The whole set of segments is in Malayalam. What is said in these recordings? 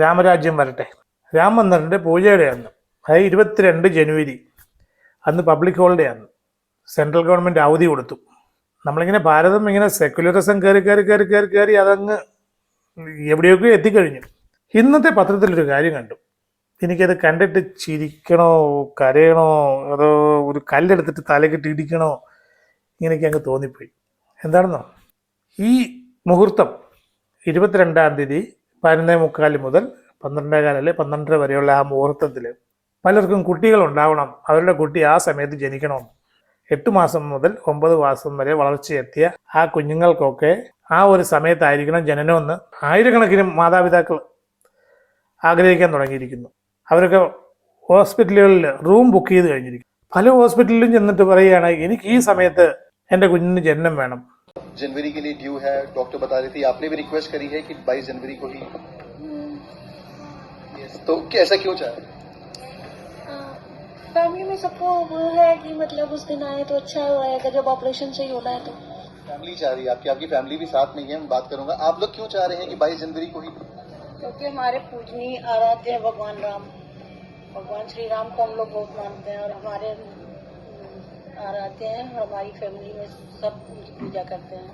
രാമരാജ്യം വരട്ടെ. രാമചന്ദ്രൻ്റെ പൂജയുടെ അന്ന്, അതായത് 22 ജനുവരി, അന്ന് പബ്ലിക് ഹോളിഡേ ആണ്. സെൻട്രൽ ഗവൺമെൻറ് അവധി കൊടുത്തു. നമ്മളിങ്ങനെ ഭാരതം ഇങ്ങനെ സെക്യുലറിസം കയറി കയറി കയറി കയറി കയറി അതങ്ങ് എവിടെയൊക്കെ എത്തിക്കഴിഞ്ഞു. ഇന്നത്തെ പത്രത്തിലൊരു കാര്യം കണ്ടു. എനിക്കത് കണ്ടിട്ട് ചിരിക്കണോ കരയണോ അതോ ഒരു കല്ലെടുത്തിട്ട് തലക്കിട്ട് ഇടിക്കണോ ഇങ്ങനെയൊക്കെ അങ്ങ് തോന്നിപ്പോയി. എന്താണെന്നോ, ഈ മുഹൂർത്തം 22-ാം തീയതി 11:45 മുതൽ 12:15 അല്ലെ 12:30 വരെയുള്ള ആ മുഹൂർത്തത്തിൽ പലർക്കും കുട്ടികൾ ഉണ്ടാവണം, അവരുടെ കുട്ടി ആ സമയത്ത് ജനിക്കണമെന്ന്. 8 മാസം മുതൽ 9 മാസം വരെ വളർച്ചയെത്തിയ ആ കുഞ്ഞുങ്ങൾക്കൊക്കെ ആ ഒരു സമയത്തായിരിക്കണം ജനനമെന്ന് ആയിരക്കണക്കിന് മാതാപിതാക്കൾ ആഗ്രഹിക്കാൻ തുടങ്ങിയിരിക്കുന്നു. അവരൊക്കെ ഹോസ്പിറ്റലുകളിൽ റൂം ബുക്ക് ചെയ്ത് കഴിഞ്ഞിരിക്കും. പല ഹോസ്പിറ്റലിലും ചെന്നിട്ട് പറയുകയാണ്, എനിക്ക് ഈ സമയത്ത് എൻ്റെ കുഞ്ഞിന് ജനനം വേണം. जनवरी के लिए ड्यू है, डॉक्टर बता रही थी, आपने भी रिक्वेस्ट करी है कि 22 जनवरी को ही, तो ऐसा क्यों चाहे? फैमिली में सबको वो है कि मतलब उस दिन आए तो अच्छा होगा, जब ऑपरेशन सही होना है तो फैमिली चाह रही है आपकी फैमिली भी साथ नहीं है, मैं बात करूंगा। आप लोग क्यों चाह रहे हैं कि 22 जनवरी को ही? क्योंकि हमारे पूजनीय आराध्य है भगवान राम, भगवान श्री राम को हम लोग बहुत मानते हैं और हमारे आराध्य हैं, हमारी फैमिली में सब उनकी पूजा करते हैं।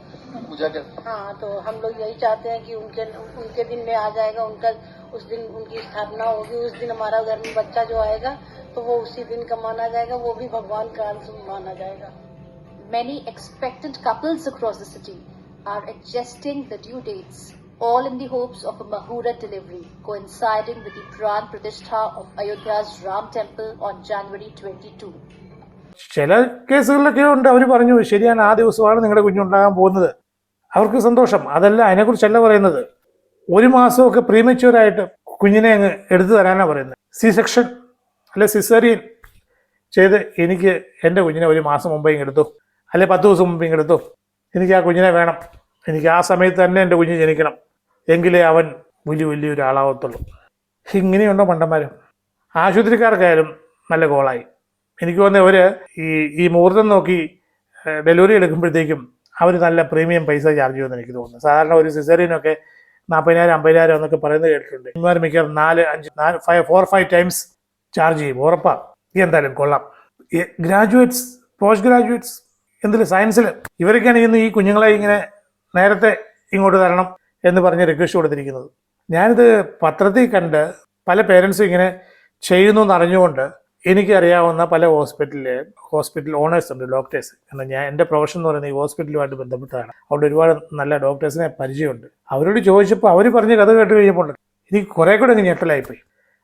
पूजा कर हाँ, तो हम लोग यही चाहते हैं कि उनके दिन में आ जाएगा, उनका उस दिन उनकी स्थापना होगी, उस दिन हमारा घर में बच्चा जो आएगा तो वो उसी दिन का माना जाएगा, वो भी भगवान का अंश माना जाएगा। Many expectant couples across the city are adjusting the due dates, all in the hopes of a Muhurat delivery coinciding with the Pran Pratishtha of Ayodhya's Ram Temple on January 22. ചില കേസുകളിലൊക്കെ ഉണ്ട്, അവർ പറഞ്ഞു ശരിയാണ്, ആ ദിവസമാണ് നിങ്ങളുടെ കുഞ്ഞുണ്ടാകാൻ പോകുന്നത്. അവർക്ക് സന്തോഷം. അതല്ല, അതിനെക്കുറിച്ചല്ല പറയുന്നത്. 1 മാസമൊക്കെ പ്രീമച്യൂറായിട്ട് കുഞ്ഞിനെ അങ്ങ് എടുത്തു തരാനാണ് പറയുന്നത്. സി സെക്ഷൻ അല്ലെ സിസേറിയൻ ചെയ്ത് എനിക്ക് എൻ്റെ കുഞ്ഞിനെ 1 മാസം മുമ്പേ ഇങ്ങെടുത്തു, അല്ലെ 10 ദിവസം മുമ്പ് ഇങ്ങെടുത്തു, എനിക്ക് ആ കുഞ്ഞിനെ വേണം, എനിക്ക് ആ സമയത്ത് തന്നെ എൻ്റെ കുഞ്ഞ് ജനിക്കണം, എങ്കിലേ അവൻ വലിയൊരാളാവത്തുള്ളൂ. ഇങ്ങനെയുണ്ടോ മണ്ടന്മാരും? ആശുപത്രിക്കാർക്കായാലും നല്ല കോളായി. എനിക്ക് തോന്നുന്നത് ഈ മുഹൂർത്തം നോക്കി ഡെലിവറി എടുക്കുമ്പോഴത്തേക്കും അവർ നല്ല പ്രീമിയം പൈസ ചാർജ് ചെയ്യുമെന്ന് എനിക്ക് തോന്നുന്നു. സാധാരണ ഒരു സിസേറിയനൊക്കെ 40,000 50,000 എന്നൊക്കെ പറയുന്നത് കേട്ടിട്ടുണ്ട്. ഇവന്മാർ മിക്കവാറും 4-5 ടൈംസ് ചാർജ് ചെയ്യും, ഉറപ്പാണ്. എന്തായാലും കൊള്ളാം. ഗ്രാജുവേറ്റ്സ്, പോസ്റ്റ് ഗ്രാജുവേറ്റ്സ്, എന്തിൽ സയൻസിൽ, ഇവരൊക്കെയാണ് ഇന്ന് ഈ കുഞ്ഞുങ്ങളെ ഇങ്ങനെ നേരത്തെ ഇങ്ങോട്ട് തരണം എന്ന് പറഞ്ഞ് റിക്വസ്റ്റ് കൊടുത്തിരിക്കുന്നത്. ഞാനിത് പത്രത്തിൽ കണ്ട് പല പേരൻസും ഇങ്ങനെ ചെയ്യുന്നു എന്നറിഞ്ഞുകൊണ്ട് എനിക്കറിയാവുന്ന പല ഹോസ്പിറ്റൽ ഓണേഴ്സ് ഉണ്ട്, ഡോക്ടേഴ്സ്. കാരണം എൻ്റെ പ്രൊഫഷൻ എന്ന് പറയുന്നത് ഈ ഹോസ്പിറ്റലുമായിട്ട് ബന്ധപ്പെട്ടതാണ്. അവിടെ ഒരുപാട് നല്ല ഡോക്ടേഴ്സിനെ പരിചയമുണ്ട്. അവരോട് ചോദിച്ചപ്പോൾ അവർ പറഞ്ഞ് കഥ കേട്ട് കഴിഞ്ഞപ്പോൾ എനിക്ക് കുറേ കൂടെ അങ്ങ് ഞെട്ടലായിപ്പോയി.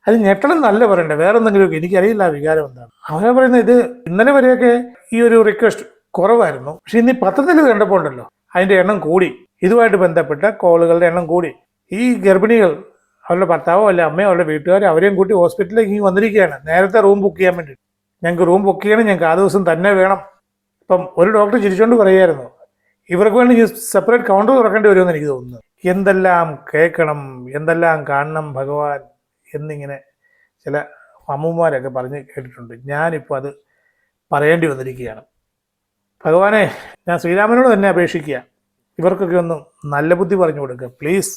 അത് ഞെട്ടലെന്നല്ല പറയണ്ടേ, വേറെ എന്തെങ്കിലുമൊക്കെ, എനിക്കറിയില്ല ആ വികാരം എന്താണ്. അവരെ പറയുന്നത് ഇത് ഇന്നലെ വരെയൊക്കെ ഈ ഒരു റിക്വസ്റ്റ് കുറവായിരുന്നു, പക്ഷെ ഇന്ന് ഈ പത്രത്തിൽ കണ്ടപ്പോൾ ഉണ്ടല്ലോ അതിൻ്റെ എണ്ണം കൂടി. ഇതുമായിട്ട് ബന്ധപ്പെട്ട കോളുകളുടെ എണ്ണം കൂടി. ഈ ഗർഭിണികൾ അവരുടെ ഭർത്താവോ അല്ലെ അമ്മയോ അവരുടെ വീട്ടുകാരോ അവരെയും കൂട്ടി ഹോസ്പിറ്റലിലേക്ക് ഇങ്ങനെ വന്നിരിക്കുകയാണ് നേരത്തെ റൂം ബുക്ക് ചെയ്യാൻ വേണ്ടി. ഞങ്ങൾക്ക് റൂം ബുക്ക് ചെയ്യണം, ഞങ്ങൾക്ക് ആ ദിവസം തന്നെ വേണം. ഇപ്പം ഒരു ഡോക്ടർ ചിരിച്ചുകൊണ്ട് പറയുമായിരുന്നു, ഇവർക്ക് വേണ്ടി സെപ്പറേറ്റ് കൗണ്ടർ തുറക്കേണ്ടി വരുമെന്ന് എനിക്ക് തോന്നുന്നു. എന്തെല്ലാം കേൾക്കണം, എന്തെല്ലാം കാണണം ഭഗവാൻ എന്നിങ്ങനെ ചില അമ്മൂമാരൊക്കെ പറഞ്ഞ് കേട്ടിട്ടുണ്ട്. ഞാനിപ്പോൾ അത് പറയേണ്ടി വന്നിരിക്കുകയാണ്. ഭഗവാനെ, ഞാൻ ശ്രീരാമനോട് തന്നെ അപേക്ഷിക്കുക, ഇവർക്കൊക്കെ ഒന്ന് നല്ല ബുദ്ധി പറഞ്ഞു കൊടുക്കുക പ്ലീസ്.